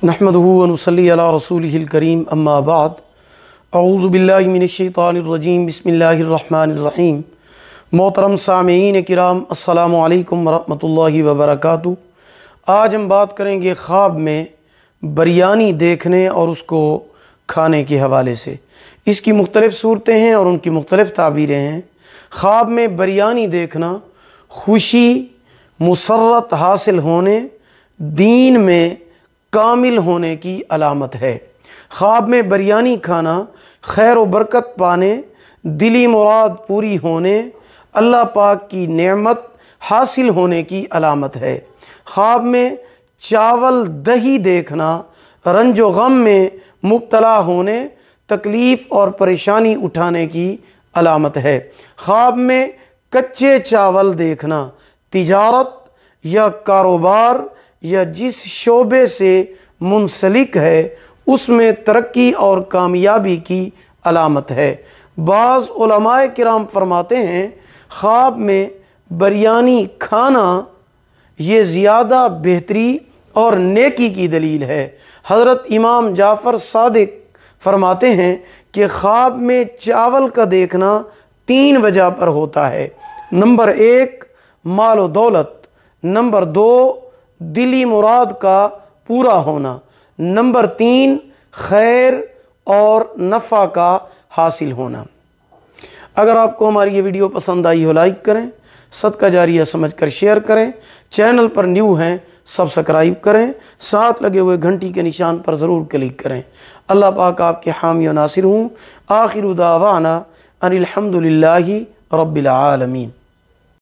नहमदुहु व नुसल्ली अला रसूलिहिल करीम अम्मा बाद अऊज़ु बिल्लाहि मिनश शैतानिर रजीम बिस्मिल्लाहिर रहमानिर रहीम। मोहतरम सामीईन किराम अस्सलामु अलैकुम व रहमतुल्लाहि व बरकातुहू। आज हम बात करेंगे ख्वाब में बिरयानी देखने और उसको खाने के हवाले से। इसकी मुख्तलिफ़ सूरतें हैं और उनकी मुख्तलिफ़ ताबीरें हैं। ख्वाब में बिरयानी देखना खुशी मुसर्रत हासिल होने, दीन में कामिल होने की अलामत है। ख्वाब में बिरयानी खाना खैर व बरकत पाने, दिली मुराद पूरी होने, अल्लाह पाक की नेमत हासिल होने की अलामत है। ख्वाब में चावल दही देखना रंजो गम में मुब्तला होने, तकलीफ़ और परेशानी उठाने की अलामत है। ख्वाब में कच्चे चावल देखना तिजारत या कारोबार या जिस शोबे से मुंसलिक है उसमें तरक्की और कामयाबी की अलामत है। बाज़ उलमाए किराम फरमाते हैं ख्वाब में बिरयानी खाना ये ज़्यादा बेहतरी और नेकी की दलील है। हज़रत इमाम जाफ़र सादिक फरमाते हैं कि ख्वाब में चावल का देखना 3 वजह पर होता है। नंबर 1 माल व दौलत, नंबर 2 दिली मुराद का पूरा होना, नंबर 3 खैर और नफ़ा का हासिल होना। अगर आपको हमारी ये वीडियो पसंद आई हो लाइक करें, सदका जारिया समझकर शेयर करें, चैनल पर न्यू हैं सब्सक्राइब करें, साथ लगे हुए घंटी के निशान पर ज़रूर क्लिक करें। अल्लाह पाक आपके हामी व नासिर हूँ। आखिर दावाना अनिल हम्दुलिल्लाहि रब्बिल आलमीन।